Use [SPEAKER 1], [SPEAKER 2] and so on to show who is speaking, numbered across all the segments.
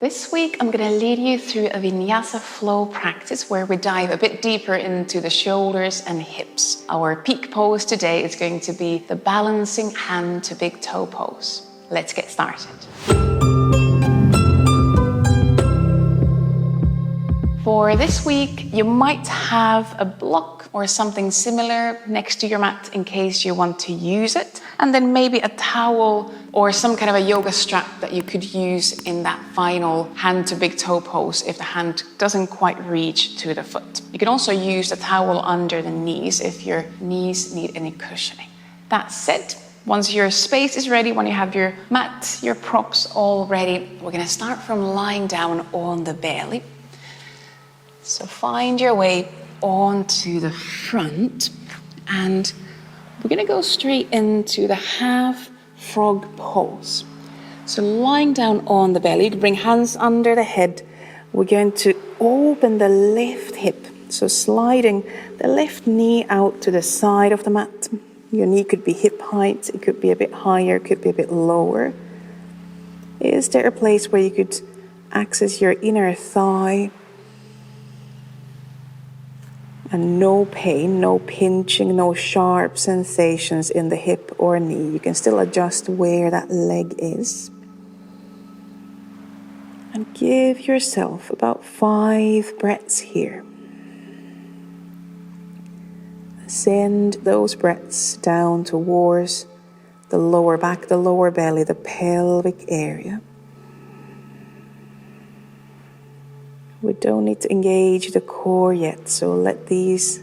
[SPEAKER 1] This week, I'm going to lead you through a vinyasa flow practice where we dive a bit deeper into the shoulders and hips. Our peak pose today is going to be the balancing hand to big toe pose. Let's get started. For this week, you might have a block or something similar next to your mat in case you want to use it. And then maybe a towel or some kind of a yoga strap that you could use in that final hand to big toe pose if the hand doesn't quite reach to the foot. You can also use the towel under the knees if your knees need any cushioning. That said, once your space is ready, when you have your mat, your props all ready, we're going to start from lying down on the belly. So find your way onto the front and we're going to go straight into the half frog pose. So lying down on the belly, you can bring hands under the head. We're going to open the left hip. So sliding the left knee out to the side of the mat. Your knee could be hip height, it could be a bit higher, it could be a bit lower. Is there a place where you could access your inner thigh? And no pain, no pinching, no sharp sensations in the hip or knee. You can still adjust where that leg is. And give yourself about 5 breaths here. Send those breaths down towards the lower back, the lower belly, the pelvic area. We don't need to engage the core yet, so let these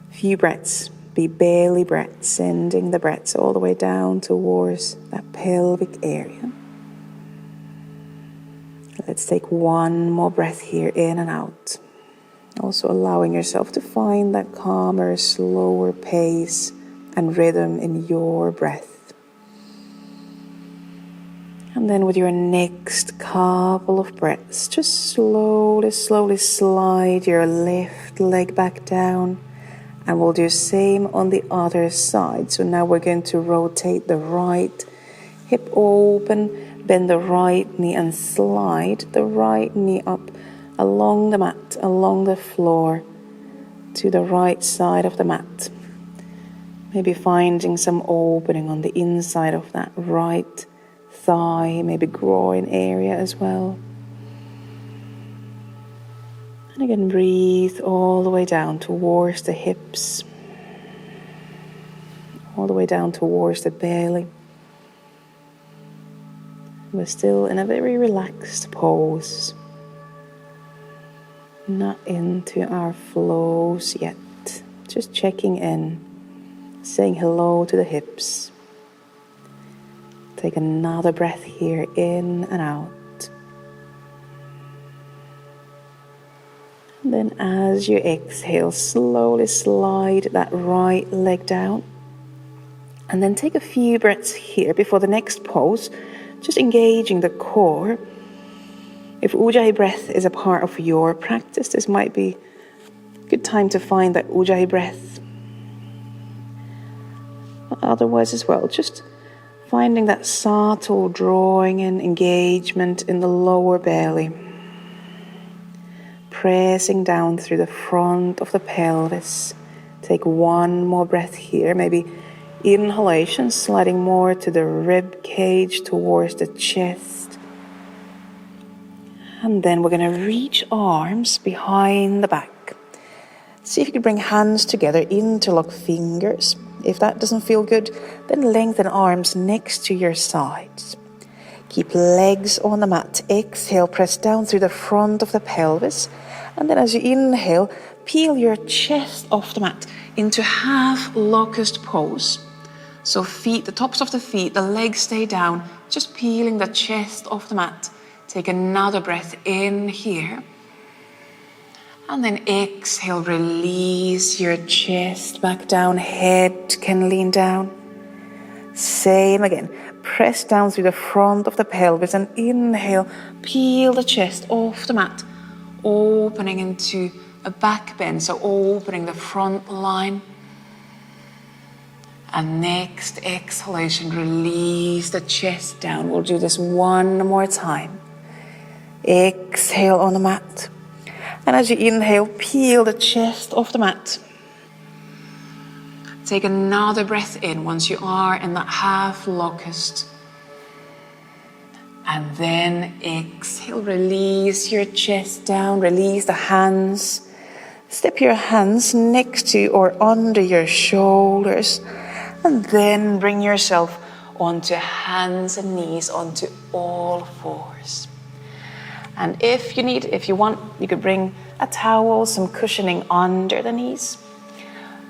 [SPEAKER 1] few breaths be belly breaths, sending the breaths all the way down towards that pelvic area. Let's take one more breath here, in and out. Also allowing yourself to find that calmer, slower pace and rhythm in your breath. And then with your next couple of breaths, just slowly slide your left leg back down. And we'll do the same on the other side. So now we're going to rotate the right hip open, bend the right knee and slide the right knee up along the mat, along the floor to the right side of the mat. Maybe finding some opening on the inside of that right thigh, maybe groin area as well. And again, breathe all the way down towards the hips, all the way down towards the belly. We're still in a very relaxed pose, not into our flows yet, just checking in, saying hello to the hips. Take another breath here, in and out. And then as you exhale, slowly slide that right leg down. And then take a few breaths here before the next pose, just engaging the core. If Ujjayi breath is a part of your practice, this might be a good time to find that Ujjayi breath. Otherwise as well, just finding that subtle drawing and engagement in the lower belly. Pressing down through the front of the pelvis. Take one more breath here, maybe inhalation, sliding more to the rib cage towards the chest. And then we're going to reach arms behind the back. See if you can bring hands together, interlock fingers. If that doesn't feel good, then lengthen arms next to your sides. Keep legs on the mat. Exhale, press down through the front of the pelvis. And then as you inhale, peel your chest off the mat into half locust pose. So feet, the tops of the feet, the legs stay down, just peeling the chest off the mat. Take another breath in here. And then exhale, release your chest back down, head can lean down. Same again, press down through the front of the pelvis and inhale, peel the chest off the mat, opening into a back bend, so opening the front line. And next exhalation, release the chest down. We'll do this one more time. Exhale on the mat. And as you inhale, peel the chest off the mat. Take another breath in once you are in that half locust. And then exhale, release your chest down, release the hands. Step your hands next to or under your shoulders. And then bring yourself onto hands and knees, onto all fours. And if you want, you could bring a towel, some cushioning under the knees.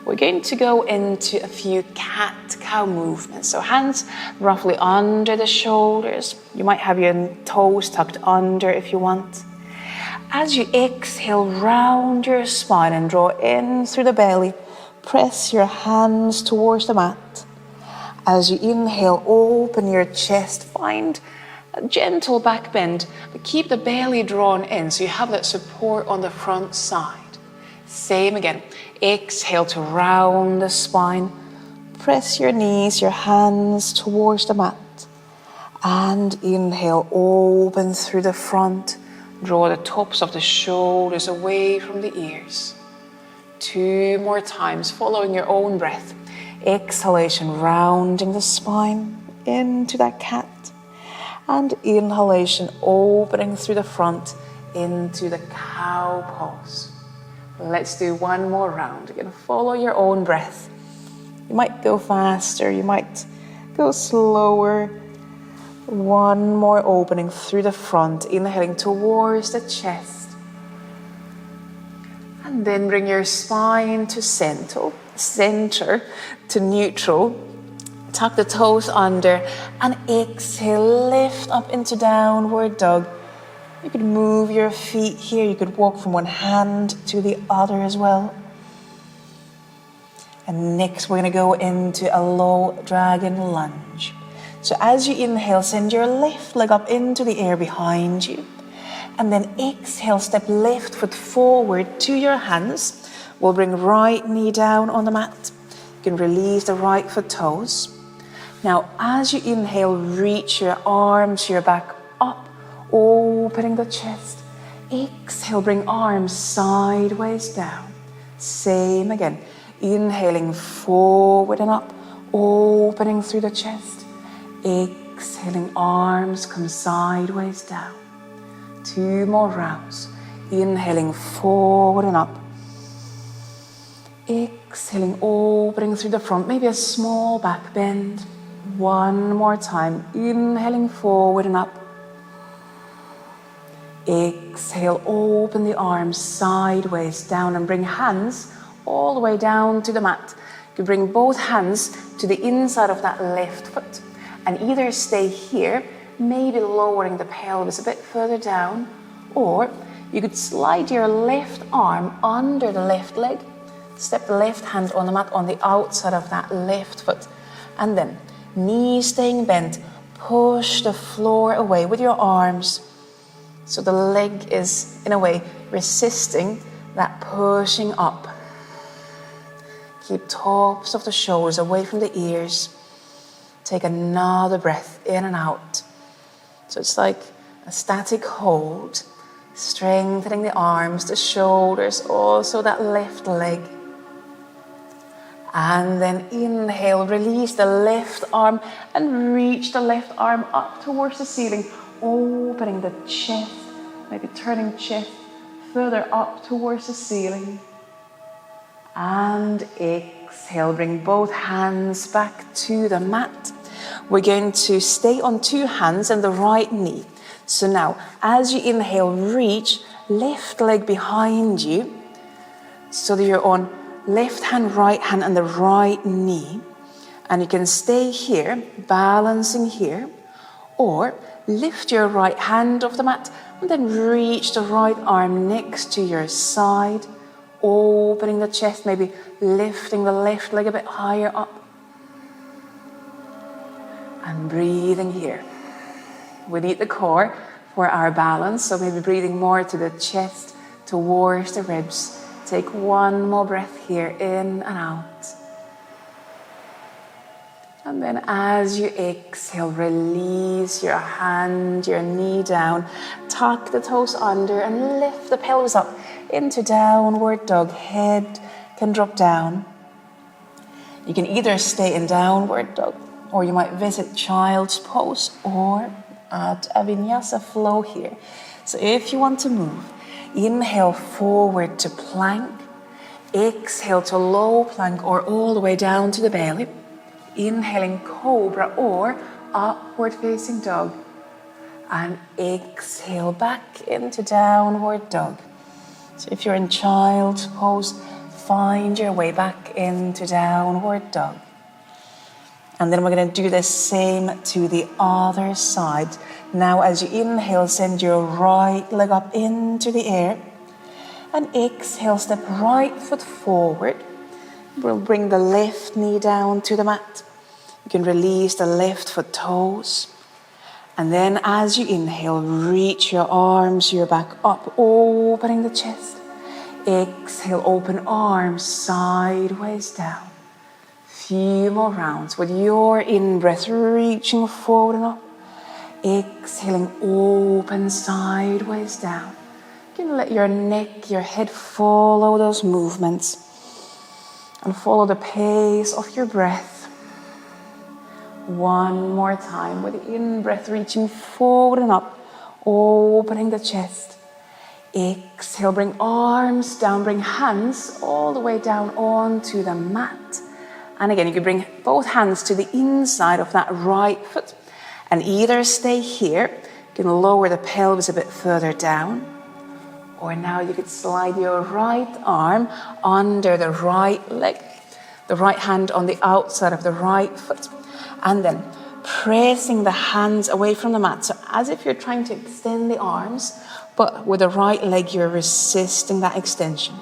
[SPEAKER 1] We're going to go into a few cat-cow movements. So hands roughly under the shoulders. You might have your toes tucked under if you want. As you exhale, round your spine and draw in through the belly. Press your hands towards the mat. As you inhale, open your chest. Find a gentle back bend, but keep the belly drawn in so you have that support on the front side. Same again. Exhale to round the spine. Press your knees, your hands towards the mat. And inhale, open through the front. Draw the tops of the shoulders away from the ears. 2 more times, following your own breath. Exhalation, rounding the spine into that cat. And inhalation, opening through the front into the cow pose. Let's do 1 more round. Again, follow your own breath. You might go faster, you might go slower. 1 more opening through the front, inhaling towards the chest. And then bring your spine to center to neutral. Tuck the toes under and exhale, lift up into downward dog. You could move your feet here. You could walk from one hand to the other as well. And next we're going to go into a low dragon lunge. So as you inhale, send your left leg up into the air behind you. And then exhale, step left foot forward to your hands. We'll bring right knee down on the mat. You can release the right foot toes. Now, as you inhale, reach your arms, your back up, opening the chest. Exhale, bring arms sideways down. Same again. Inhaling forward and up, opening through the chest. Exhaling, arms come sideways down. 2 more rounds. Inhaling forward and up. Exhaling, opening through the front, maybe a small back bend. 1 more time. Inhaling forward and up. Exhale, open the arms sideways down and bring hands all the way down to the mat. You bring both hands to the inside of that left foot and either stay here, maybe lowering the pelvis a bit further down, or you could slide your left arm under the left leg, step the left hand on the mat on the outside of that left foot, and then knees staying bent, push the floor away with your arms. So the leg is, in a way, resisting that pushing up. Keep tops of the shoulders away from the ears. Take another breath in and out. So it's like a static hold, strengthening the arms, the shoulders, also that left leg. And then inhale, release the left arm and reach the left arm up towards the ceiling, opening the chest, maybe turning chest further up towards the ceiling. And exhale, bring both hands back to the mat. We're going to stay on 2 hands and the right knee. So now, as you inhale, reach left leg behind you so that you're on left hand, right hand, and the right knee. And you can stay here, balancing here, or lift your right hand off the mat and then reach the right arm next to your side, opening the chest, maybe lifting the left leg a bit higher up. And breathing here. We need the core for our balance, so maybe breathing more to the chest, towards the ribs. Take 1 more breath here, in and out. And then as you exhale, release your hand, your knee down, tuck the toes under and lift the pelvis up into downward dog. Head can drop down. You can either stay in downward dog, or you might visit child's pose or add a vinyasa flow here. So if you want to move, inhale forward to plank, exhale to low plank or all the way down to the belly. Inhaling cobra or upward facing dog. And exhale back into downward dog. So if you're in child's pose, find your way back into downward dog. And then we're going to do the same to the other side. Now as you inhale, send your right leg up into the air. And exhale, step right foot forward. We'll bring the left knee down to the mat. You can release the left foot toes. And then as you inhale, reach your arms, your back up, opening the chest. Exhale, open arms, sideways down. Few more rounds with your in-breath, reaching forward and up. Exhaling, open, sideways down. You can let your neck, your head follow those movements. And follow the pace of your breath. One more time with the in-breath, reaching forward and up, opening the chest. Exhale, bring arms down, bring hands all the way down onto the mat. And again, you can bring both hands to the inside of that right foot and either stay here, you can lower the pelvis a bit further down. Or now you could slide your right arm under the right leg, the right hand on the outside of the right foot, and then pressing the hands away from the mat. So as if you're trying to extend the arms, but with the right leg, you're resisting that extension.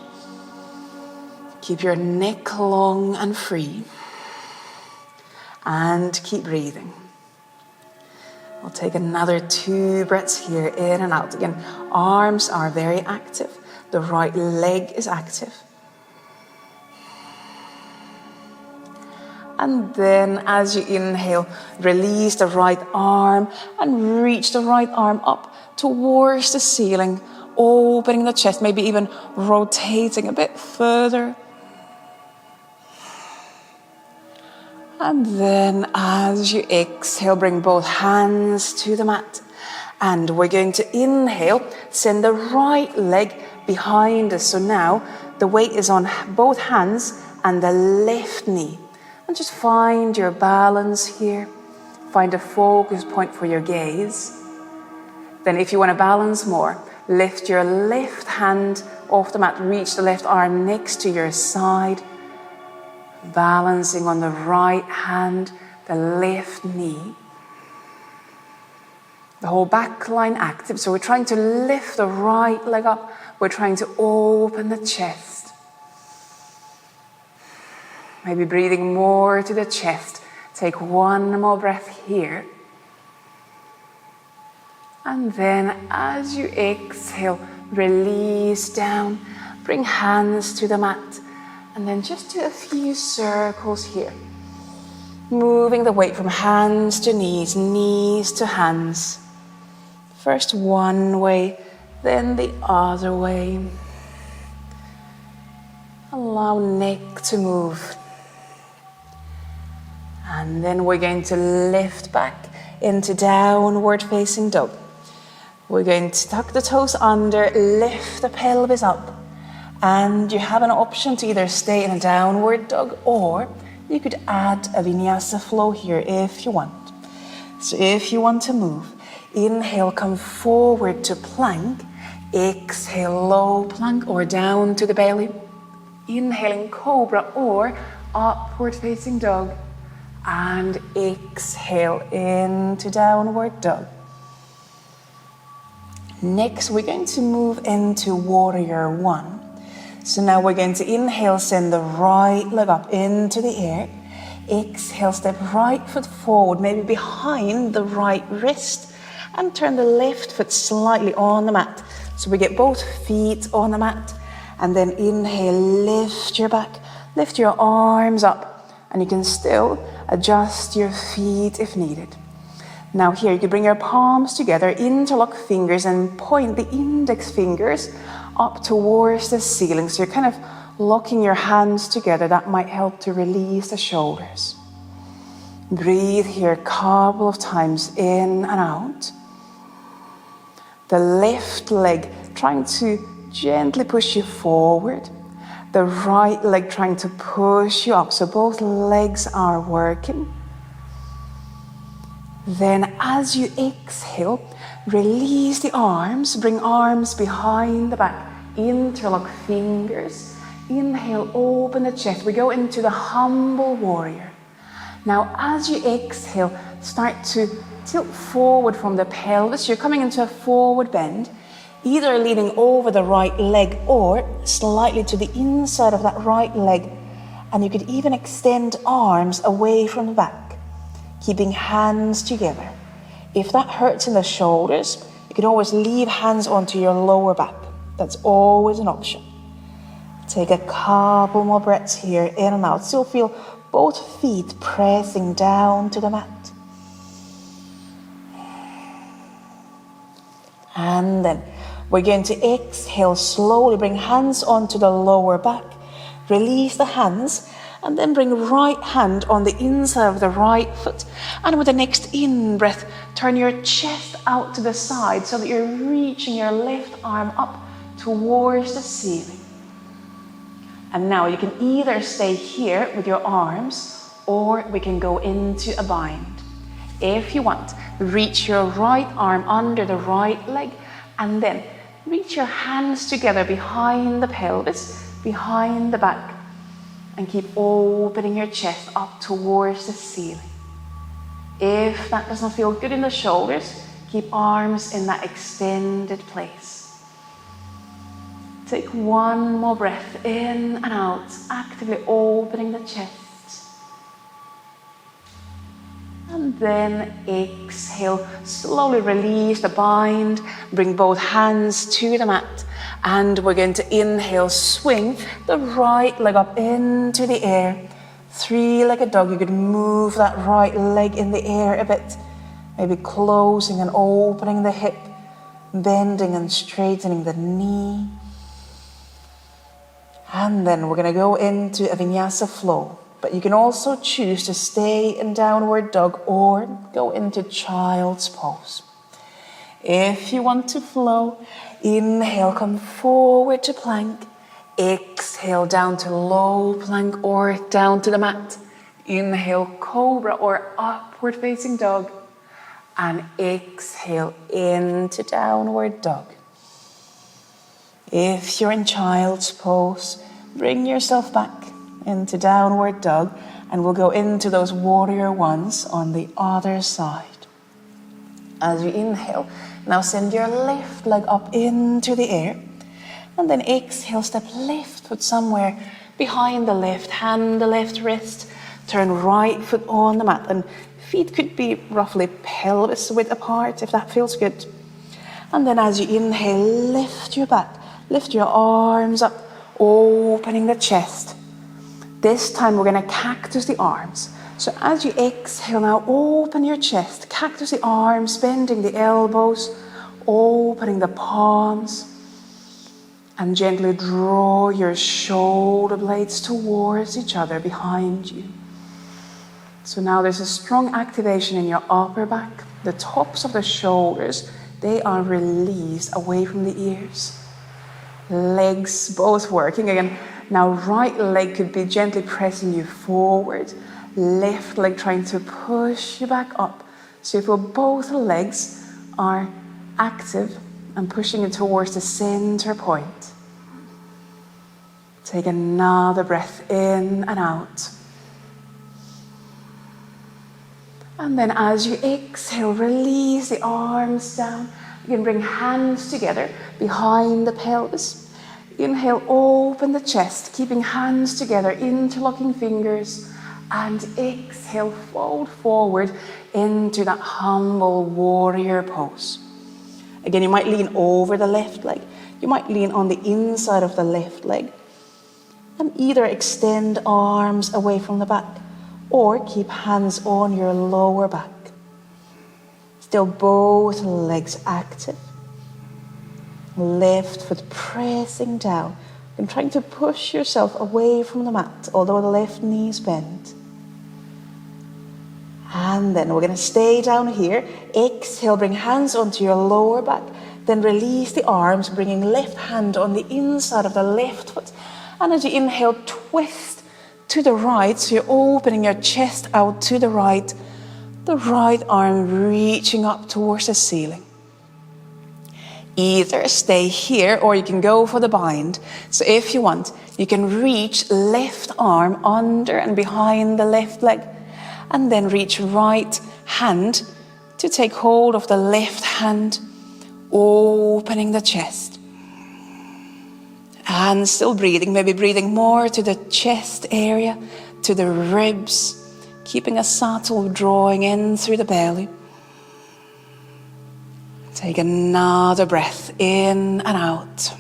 [SPEAKER 1] Keep your neck long and free. And keep breathing. We'll take another 2 breaths here, in and out. Again, arms are very active. The right leg is active. And then as you inhale, release the right arm and reach the right arm up towards the ceiling, opening the chest, maybe even rotating a bit further. And then as you exhale, bring both hands to the mat. And we're going to inhale, send the right leg behind us. So now the weight is on both hands and the left knee. And just find your balance here. Find a focus point for your gaze. Then if you want to balance more, lift your left hand off the mat, reach the left arm next to your side. Balancing on the right hand, the left knee. The whole back line active. So we're trying to lift the right leg up. We're trying to open the chest. Maybe breathing more to the chest. Take one more breath here. And then as you exhale, release down. Bring hands to the mat. And then just do a few circles here. Moving the weight from hands to knees, knees to hands. First one way, then the other way. Allow neck to move. And then we're going to lift back into downward facing dog. We're going to tuck the toes under, lift the pelvis up. And you have an option to either stay in a downward dog or you could add a vinyasa flow here if you want. So if you want to move, inhale, come forward to plank. Exhale, low plank or down to the belly. Inhaling cobra or upward facing dog. And exhale into downward dog. Next, we're going to move into warrior one. So now we're going to inhale, send the right leg up into the air. Exhale, step right foot forward, maybe behind the right wrist. And turn the left foot slightly on the mat. So we get both feet on the mat. And then inhale, lift your back, lift your arms up. And you can still Adjust your feet if needed. Now here, you can bring your palms together, interlock fingers, and point the index fingers up towards the ceiling. So you're kind of locking your hands together. That might help to release the shoulders. Breathe here a couple of times in and out. The left leg trying to gently push you forward. The right leg trying to push you up. So both legs are working. Then as you exhale, release the arms. Bring arms behind the back. Interlock fingers. Inhale, open the chest. We go into the humble warrior. Now as you exhale, start to tilt forward from the pelvis. You're coming into a forward bend, either leaning over the right leg or slightly to the inside of that right leg. And you could even extend arms away from the back, keeping hands together. If that hurts in the shoulders, you can always leave hands onto your lower back. That's always an option. Take a couple more breaths here, in and out. Still feel both feet pressing down to the mat. And then we're going to exhale slowly, bring hands onto the lower back, release the hands, and then bring right hand on the inside of the right foot. And with the next in-breath, turn your chest out to the side so that you're reaching your left arm up towards the ceiling. And now you can either stay here with your arms, or we can go into a bind. If you want, reach your right arm under the right leg, and then reach your hands together behind the pelvis, behind the back, and keep opening your chest up towards the ceiling. If that doesn't feel good in the shoulders, keep arms in that extended place. Take one more breath in and out, actively opening the chest. And then exhale, slowly release the bind, bring both hands to the mat, and we're going to inhale, swing the right leg up into the air. Three-legged dog, you could move that right leg in the air a bit, maybe closing and opening the hip, bending and straightening the knee. And then we're going to go into a vinyasa flow. But you can also choose to stay in downward dog or go into child's pose. If you want to flow, inhale, come forward to plank. Exhale, down to low plank or down to the mat. Inhale, cobra or upward facing dog. And exhale into downward dog. If you're in child's pose, bring yourself back into downward dog, and we'll go into those warrior ones on the other side. As you inhale, now send your left leg up into the air, and then exhale, step left foot somewhere behind the left hand, the left wrist, turn right foot on the mat, and feet could be roughly pelvis width apart if that feels good. And then as you inhale, lift your back. Lift your arms up, opening the chest. This time we're going to cactus the arms. So as you exhale now, open your chest, cactus the arms, bending the elbows, opening the palms, and gently draw your shoulder blades towards each other behind you. So now there's a strong activation in your upper back. The tops of the shoulders, they are released away from the ears. Legs both working again. Now right leg could be gently pressing you forward. Left leg trying to push you back up. So you feel both legs are active and pushing you towards the center point. Take another breath in and out. And then as you exhale, release the arms down. You can bring hands together behind the pelvis. Inhale, open the chest, keeping hands together, interlocking fingers. And exhale, fold forward into that humble warrior pose. Again, you might lean over the left leg. You might lean on the inside of the left leg. And either extend arms away from the back
[SPEAKER 2] or keep hands on your lower back. Still both legs active. Left foot pressing down and trying to push yourself away from the mat, although the left knee is bent. And then we're going to stay down here. Exhale, bring hands onto your lower back. Then release the arms, bringing left hand on the inside of the left foot. And as you inhale, twist to the right. So you're opening your chest out to the right arm reaching up towards the ceiling. Either stay here or you can go for the bind. So if you want, you can reach left arm under and behind the left leg, and then reach right hand to take hold of the left hand, opening the chest. And still breathing, maybe breathing more to the chest area, to the ribs, keeping a subtle drawing in through the belly. Take another breath in and out.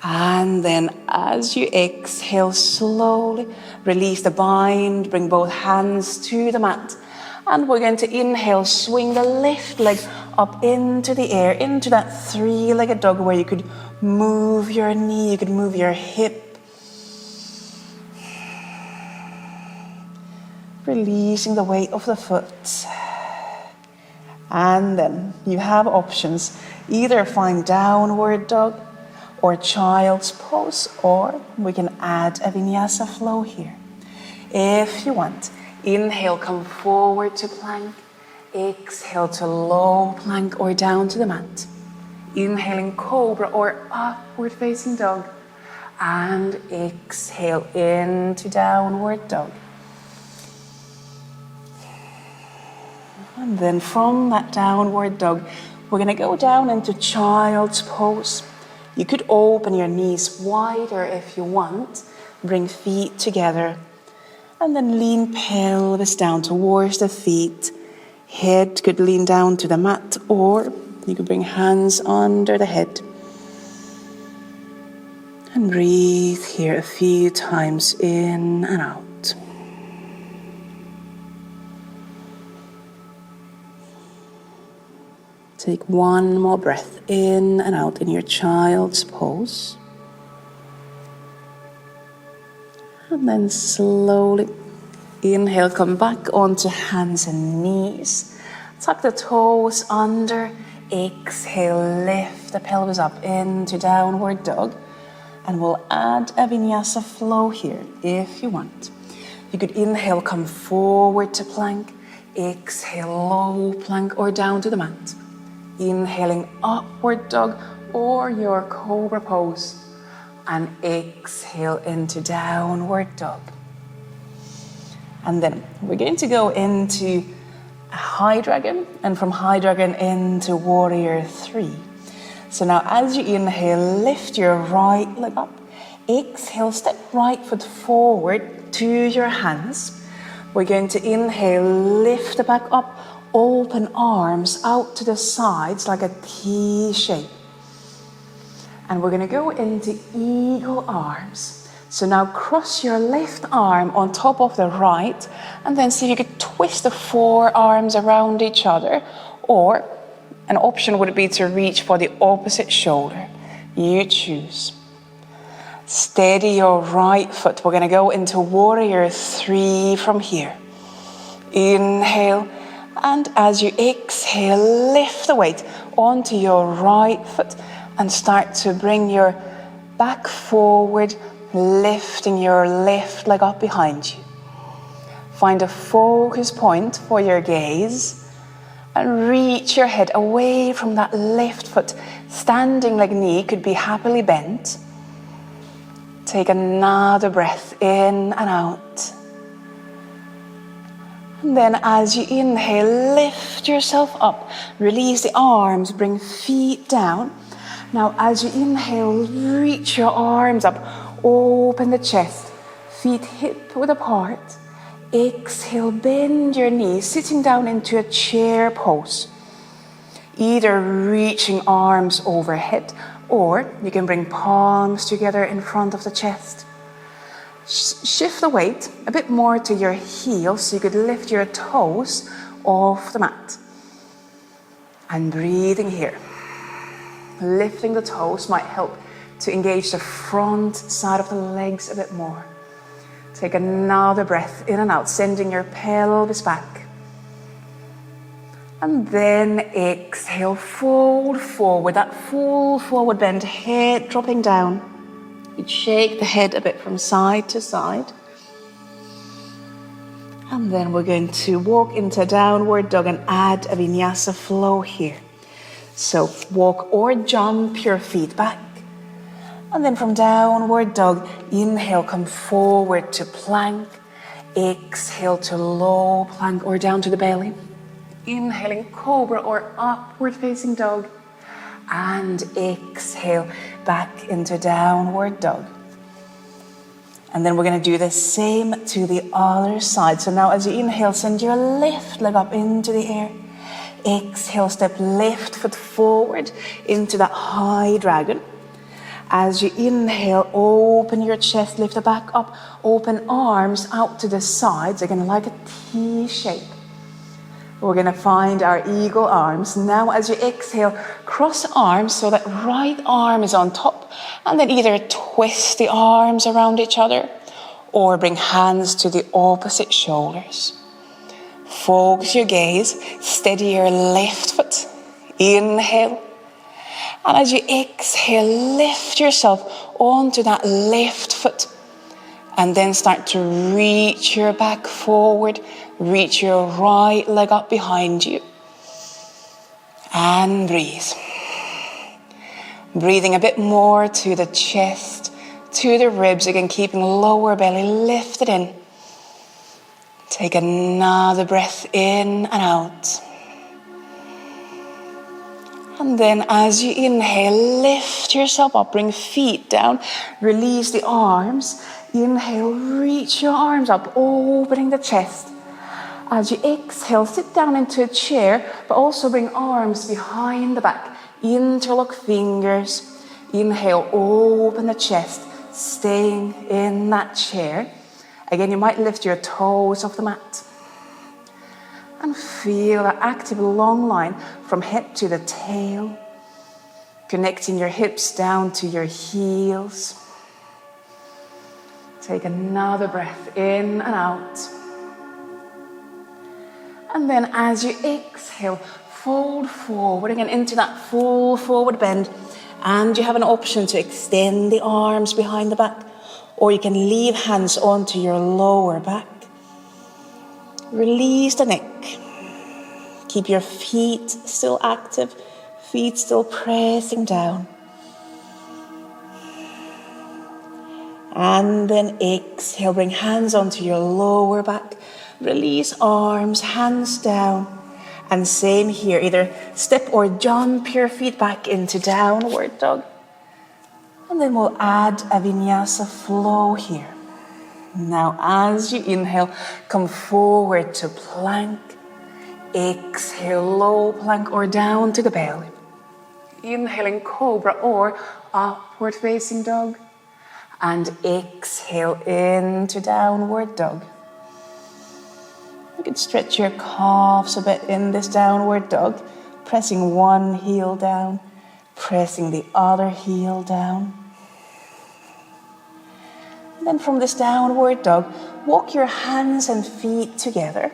[SPEAKER 2] And then as you exhale, slowly release the bind, bring both hands to the mat. And we're going to inhale, swing the left leg up into the air, into that three-legged dog where you could move your knee, you could move your hip. Releasing the weight of the foot. And then you have options. Either find downward dog or child's pose, or we can add a vinyasa flow here. If you want, inhale, come forward to plank. Exhale to low plank or down to the mat. Inhaling cobra or upward facing dog. And exhale into downward dog. And then from that downward dog, we're going to go down into child's pose. You could open your knees wider if you want. Bring feet together. And then lean pelvis down towards the feet. Head could lean down to the mat, or you could bring hands under the head. And breathe here a few times in and out. Take one more breath in and out in your child's pose. And then slowly inhale, come back onto hands and knees. Tuck the toes under. Exhale, lift the pelvis up into downward dog. And we'll add a vinyasa flow here if you want. You could inhale, come forward to plank. Exhale, low plank or down to the mat. Inhaling upward dog or your cobra pose. And exhale into downward dog. And then we're going to go into a high dragon, and from high dragon into warrior 3. So now as you inhale, lift your right leg up. Exhale, step right foot forward to your hands. We're going to inhale, lift the back up. Open arms out to the sides like a T shape. And we're going to go into eagle arms. So now cross your left arm on top of the right, and then see if you could twist the forearms around each other, or an option would be to reach for the opposite shoulder. You choose. Steady your right foot. We're going to go into warrior 3 from here. Inhale. And as you exhale, lift the weight onto your right foot and start to bring your back forward, lifting your left leg up behind you. Find a focus point for your gaze and reach your head away from that left foot. Standing leg knee could be happily bent. Take another breath in and out. And then as you inhale, lift yourself up. Release the arms, bring feet down. Now as you inhale, reach your arms up. Open the chest, feet hip width apart. Exhale, bend your knees, sitting down into a chair pose. Either reaching arms overhead, or you can bring palms together in front of the chest. Shift the weight a bit more to your heels so you could lift your toes off the mat. And breathing here. Lifting the toes might help to engage the front side of the legs a bit more. Take another breath in and out, sending your pelvis back. And then exhale, fold forward, that full forward bend, head dropping down. You shake the head a bit from side to side. And then we're going to walk into downward dog and add a vinyasa flow here. So walk or jump your feet back. And then from downward dog, inhale, come forward to plank. Exhale to low plank or down to the belly. Inhaling cobra or upward facing dog. And exhale back into downward dog. And then we're going to do the same to the other side. So now as you inhale, send your left leg up into the air. Exhale, step left foot forward into that high dragon. As you inhale, open your chest, lift the back up, open arms out to the sides, again like a T shape. We're going to find our eagle arms. Now as you exhale, cross arms so that right arm is on top, and then either twist the arms around each other or bring hands to the opposite shoulders. Focus your gaze, steady your left foot. Inhale. And as you exhale, lift yourself onto that left foot. And then start to reach your back forward. Reach your right leg up behind you. And breathe. Breathing a bit more to the chest, to the ribs. Again, keeping lower belly lifted in. Take another breath in and out. And then as you inhale, lift yourself up, bring feet down, release the arms. Inhale, reach your arms up, opening the chest. As you exhale, sit down into a chair, but also bring arms behind the back. Interlock fingers. Inhale, open the chest, staying in that chair. Again, you might lift your toes off the mat. And feel that active long line from head to the tail. Connecting your hips down to your heels. Take another breath in and out. And then as you exhale, fold forward again into that full forward bend. And you have an option to extend the arms behind the back, or you can leave hands onto your lower back. Release the neck. Keep your feet still active, feet still pressing down. And then exhale, bring hands onto your lower back. Release arms, hands down. And same here, either step or jump your feet back into downward dog. And then we'll add a vinyasa flow here. Now as you inhale, come forward to plank. Exhale, low plank or down to the belly. Inhaling cobra or upward facing dog. And exhale into downward dog. You can stretch your calves a bit in this downward dog, pressing one heel down, pressing the other heel down. And then from this downward dog, walk your hands and feet together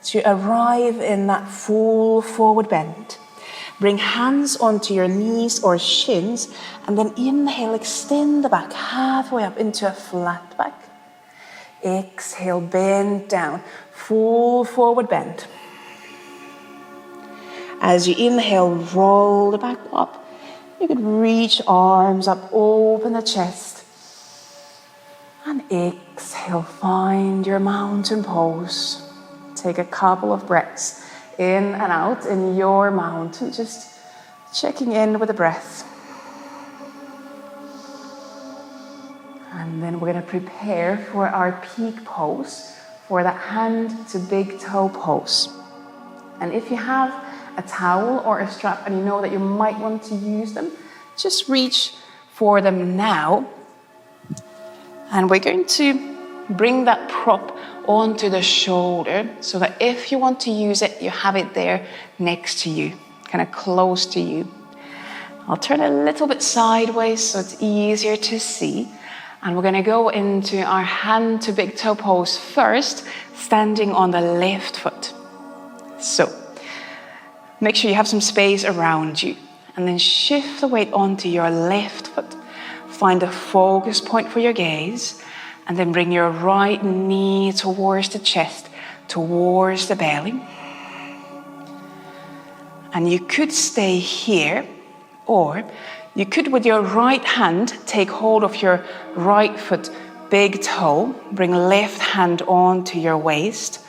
[SPEAKER 2] to arrive in that full forward bend. Bring hands onto your knees or shins, and then inhale, extend the back halfway up into a flat back. Exhale, bend down, full forward bend. As you inhale, roll the back up. You could reach arms up, open the chest. And exhale, find your mountain pose. Take a couple of breaths in and out in your mountain, just checking in with the breath. And then we're going to prepare for our peak pose, for that hand to big toe pose. And if you have a towel or a strap and you know that you might want to use them, just reach for them now.
[SPEAKER 1] And we're going to bring that prop onto the shoulder so that if you want to use it, you have it there next to you, kind of close to you. I'll turn a little bit sideways so it's easier to see. And we're going to go into our hand to big toe pose first, standing on the left foot. So make sure you have some space around you. And then shift the weight onto your left foot. Find a focus point for your gaze. And then bring your right knee towards the chest, towards the belly. And you could stay here, or you could with your right hand take hold of your right foot, big toe, bring left hand onto your waist.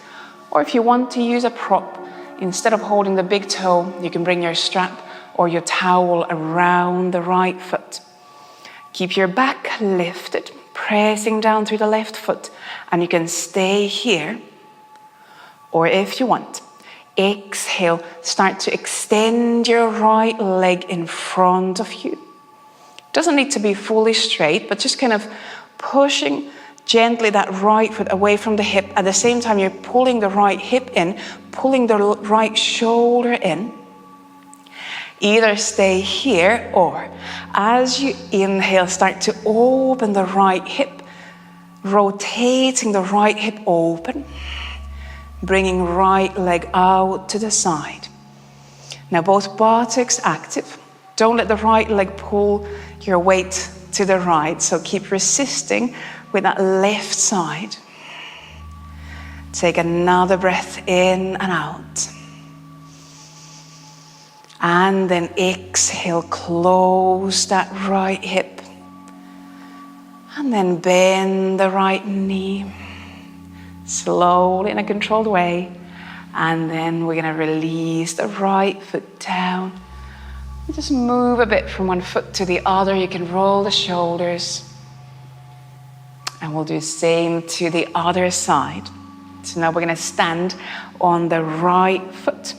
[SPEAKER 1] Or if you want to use a prop, instead of holding the big toe, you can bring your strap or your towel around the right foot. Keep your back lifted, pressing down through the left foot, and you can stay here. Or if you want, exhale, start to extend your right leg in front of you. Doesn't need to be fully straight, but just kind of pushing gently that right foot away from the hip. At the same time, you're pulling the right hip in, pulling the right shoulder in. Either stay here, or as you inhale, start to open the right hip, rotating the right hip open, bringing right leg out to the side. Now both buttocks active. Don't let the right leg pull your weight to the right, so keep resisting with that left side. Take another breath in and out. And then exhale, close that right hip. And then bend the right knee. Slowly in a controlled way. And then we're going to release the right foot down. Just move a bit from one foot to the other. You can roll the shoulders. And we'll do the same to the other side. So now we're going to stand on the right foot.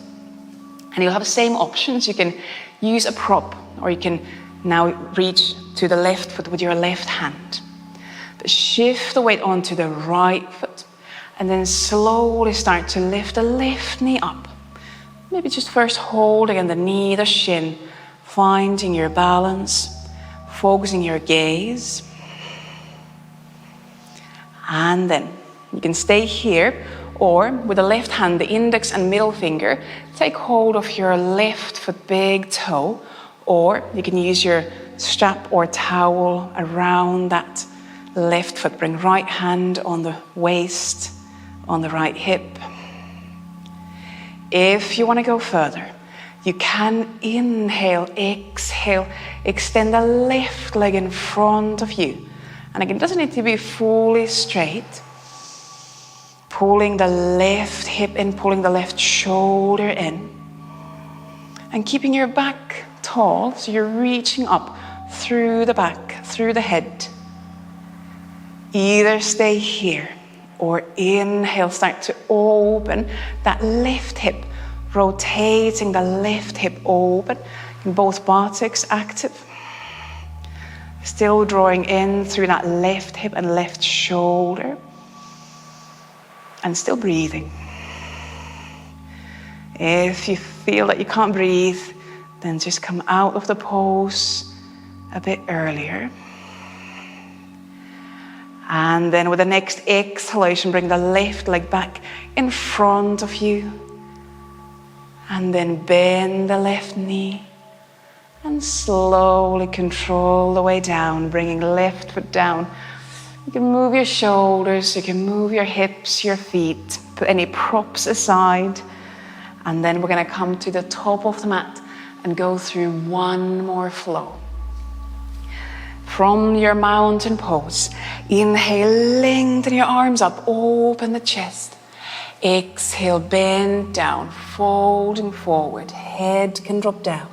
[SPEAKER 1] And you'll have the same options. You can use a prop, or you can now reach to the left foot with your left hand. But shift the weight onto the right foot. And then slowly start to lift the left knee up. Maybe just first holding on the knee, the shin, finding your balance, focusing your gaze. And then you can stay here, or with the left hand, the index and middle finger, take hold of your left foot, big toe, or you can use your strap or towel around that left foot. Bring right hand on the waist, on the right hip. If you want to go further, you can inhale, exhale, extend the left leg in front of you. And again, it doesn't need to be fully straight. Pulling the left hip in, pulling the left shoulder in. And keeping your back tall, so you're reaching up through the back, through the head. Either stay here, or inhale, start to open that left hip, rotating the left hip open, and both buttocks active. Still drawing in through that left hip and left shoulder. And still breathing. If you feel that you can't breathe, then just come out of the pose a bit earlier. And then with the next exhalation, bring the left leg back in front of you. And then bend the left knee. And slowly control the way down, bringing left foot down. You can move your shoulders, you can move your hips, your feet, put any props aside. And then we're going to come to the top of the mat and go through one more flow. From your mountain pose, inhale, lengthen your arms up, open the chest. Exhale, bend down, folding forward, head can drop down.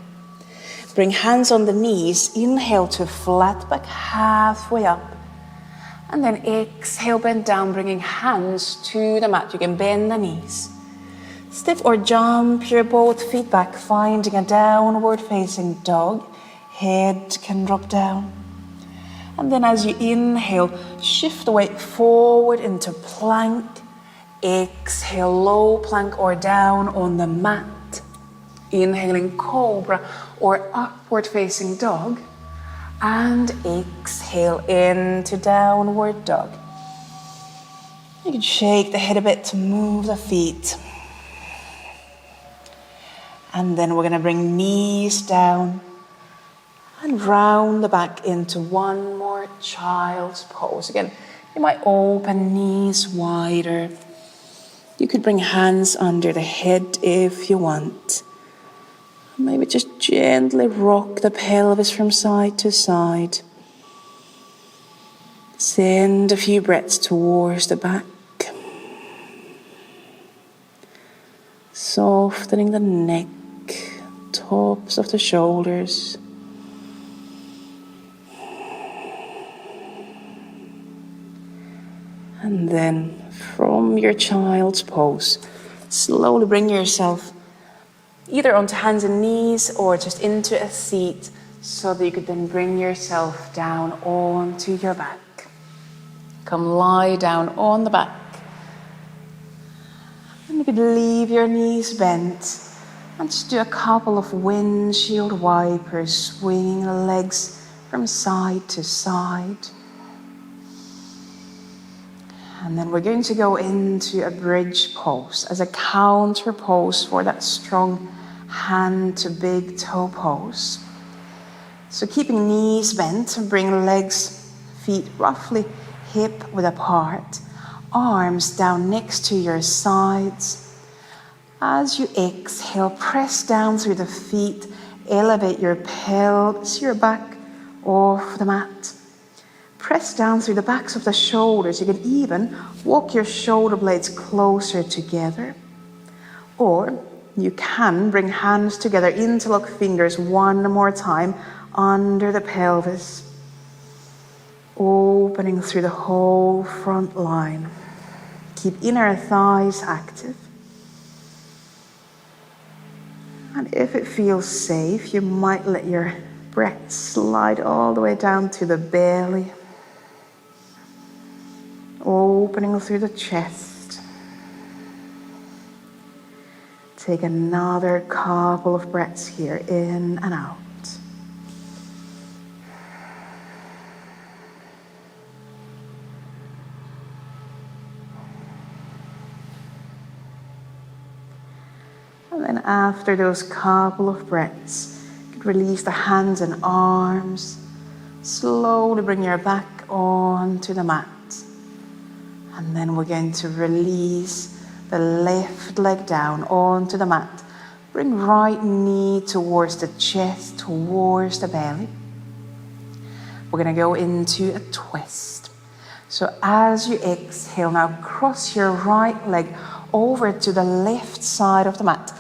[SPEAKER 1] Bring hands on the knees, inhale to flat back, halfway up. And then exhale, bend down, bringing hands to the mat. You can bend the knees. Step or jump your both feet back, finding a downward facing dog. Head can drop down.
[SPEAKER 2] And then as you inhale, shift the weight forward into plank. Exhale, low plank or down on the mat. Inhaling cobra or upward facing dog. And exhale into downward dog. You can shake the head a bit to move the feet. And then we're going to bring knees down and round the back into one more child's pose. Again, you might open knees wider. You could bring hands under the head if you want. Maybe just gently rock the pelvis from side to side. Send a few breaths towards the back. Softening the neck, tops of the shoulders. And then from your child's pose, slowly bring yourself either onto hands and knees or just into a seat so that you could then bring yourself down onto your back. Come lie down on the back. And you could leave your knees bent and just do a couple of windshield wipers, swinging the legs from side to side. And then we're going to go into a bridge pose as a counter pose for that strong hand to big toe pose. So keeping knees bent, bring legs, feet roughly hip width apart, arms down next to your sides. As you exhale, press down through the feet, elevate your pelvis, your back off the mat. Press down through the backs of the shoulders. You can even walk your shoulder blades closer together. Or you can bring hands together, interlock fingers one more time under the pelvis. Opening through the whole front line. Keep inner thighs active. And if it feels safe, you might let your breath slide all the way down to the belly. Opening through the chest. Take another couple of breaths here, in and out. And then after those couple of breaths, you can release the hands and arms. Slowly bring your back onto the mat. And then we're going to release the left leg down onto the mat. Bring right knee towards the chest, towards the belly. We're going to go into a twist. So as you exhale, now cross your right leg over to the left side of the mat.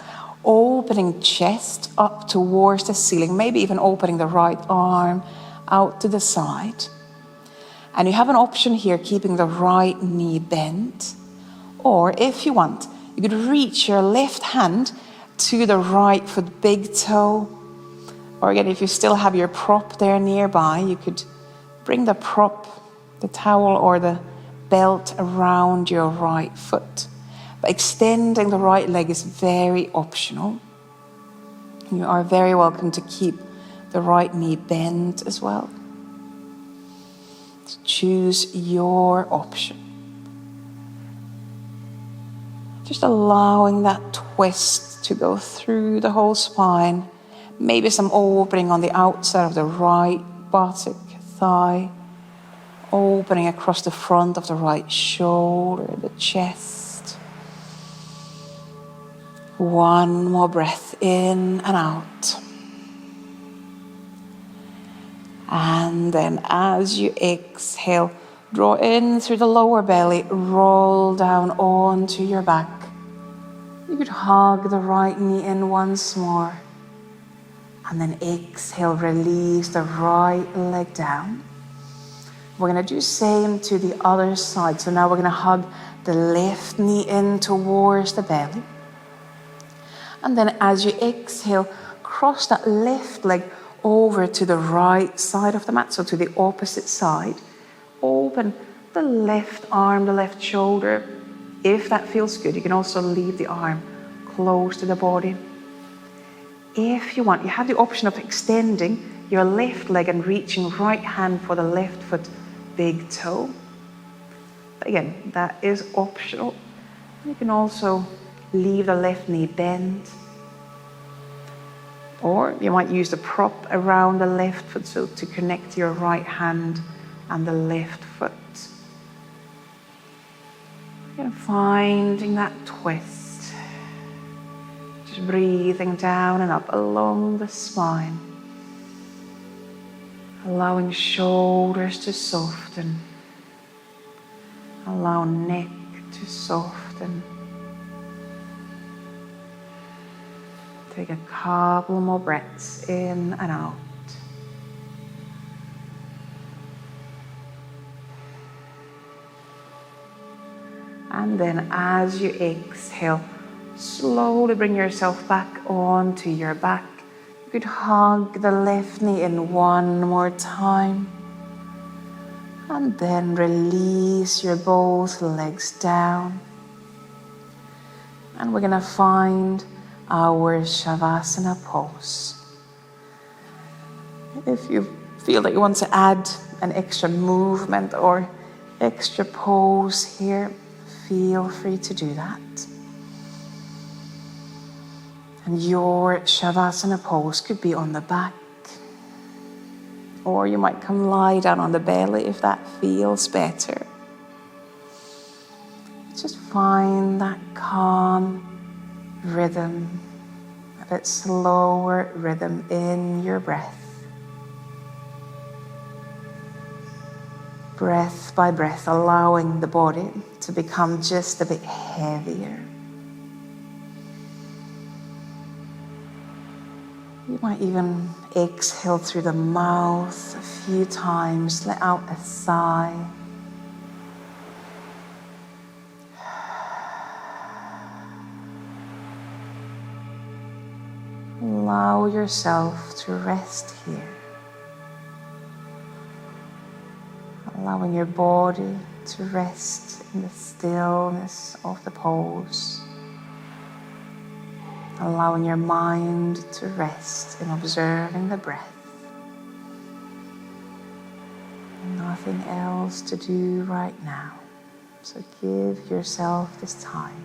[SPEAKER 2] Opening chest up towards the ceiling, maybe even opening the right arm out to the side. And you have an option here, keeping the right knee bent. Or if you want, you could reach your left hand to the right foot, big toe. Or again, if you still have your prop there nearby, you could bring the prop, the towel or the belt around your right foot. But extending the right leg is very optional. You are very welcome to keep the right knee bent as well. Choose your option. Just allowing that twist to go through the whole spine. Maybe some opening on the outside of the right buttock, thigh. Opening across the front of the right shoulder, the chest. One more breath in and out. And then as you exhale, draw in through the lower belly, roll down onto your back. You could hug the right knee in once more. And then exhale, release the right leg down. We're going to do the same to the other side. So now we're going to hug the left knee in towards the belly. And then as you exhale, cross that left leg over to the right side of the mat, so to the opposite side. Open the left arm, the left shoulder. If that feels good, you can also leave the arm close to the body. If you want, you have the option of extending your left leg and reaching right hand for the left foot, big toe. But again, that is optional. You can also leave the left knee bent. Or you might use the prop around the left foot, so to connect your right hand and the left foot. And finding that twist. Just breathing down and up along the spine. Allowing shoulders to soften. Allow neck to soften. Take a couple more breaths in and out. And then as you exhale, slowly bring yourself back onto your back. You could hug the left knee in one more time. And then release your both legs down. And we're going to find our Shavasana pose. If you feel that you want to add an extra movement or extra pose here, feel free to do that. And your Shavasana pose could be on the back, or you might come lie down on the belly if that feels better. Just find that calm rhythm, a bit slower rhythm in your breath. Breath by breath, allowing the body to become just a bit heavier. You might even exhale through the mouth a few times, let out a sigh. Allow yourself to rest here. Allowing your body to rest in the stillness of the pose. Allowing your mind to rest in observing the breath. Nothing else to do right now. So give yourself this time.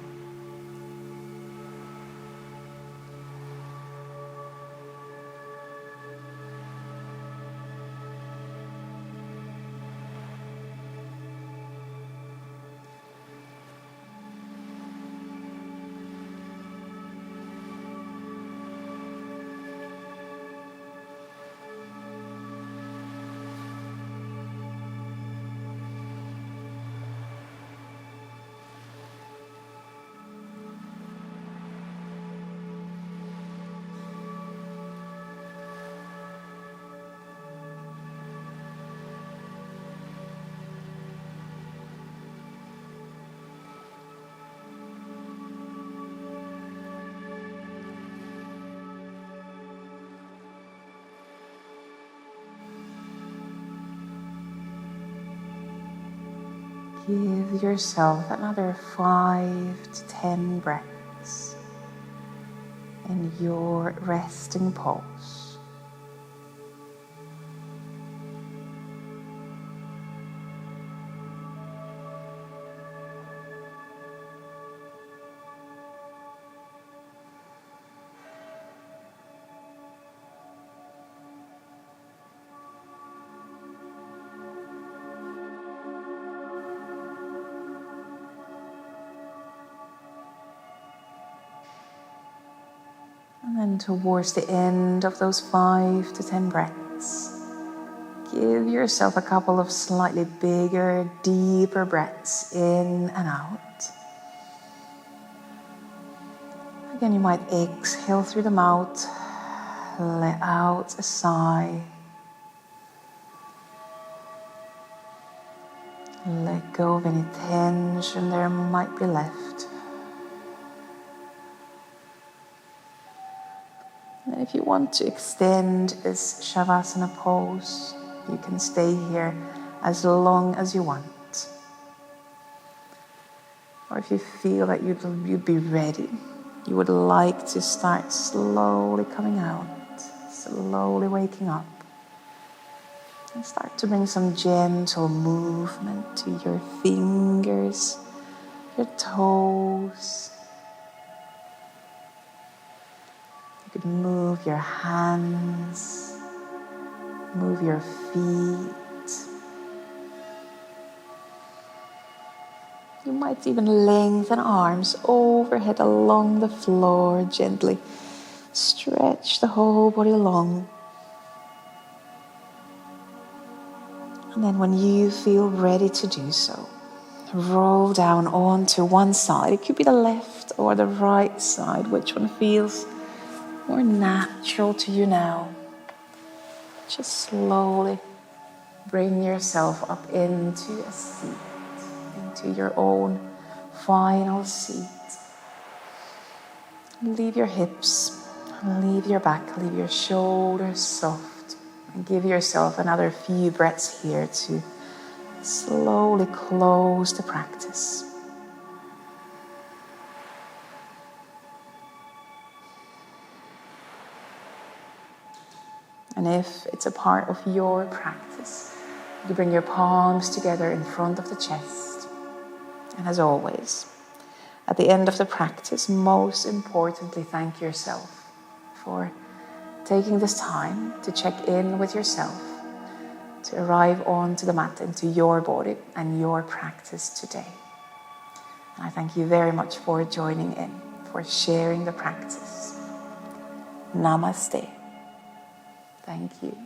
[SPEAKER 2] Give yourself another 5 to 10 breaths in your resting pose. And then towards the end of those 5 to 10 breaths, give yourself a couple of slightly bigger, deeper breaths in and out. Again, you might exhale through the mouth, let out a sigh. Let go of any tension there might be left. And if you want to extend this Shavasana pose, you can stay here as long as you want. Or if you feel that you'd be ready, you would like to start slowly coming out, slowly waking up. And start to bring some gentle movement to your fingers, your toes. You could move your hands, move your feet. You might even lengthen arms overhead along the floor gently. Stretch the whole body along. And then when you feel ready to do so, roll down onto one side. It could be the left or the right side, which one feels more natural to you now. Just slowly bring yourself up into a seat, into your own final seat. Leave your hips, leave your back, leave your shoulders soft, and give yourself another few breaths here to slowly close the practice. And if it's a part of your practice, you bring your palms together in front of the chest. And as always, at the end of the practice, most importantly, thank yourself for taking this time to check in with yourself, to arrive onto the mat, into your body and your practice today. And I thank you very much for joining in, for sharing the practice. Namaste. Thank you.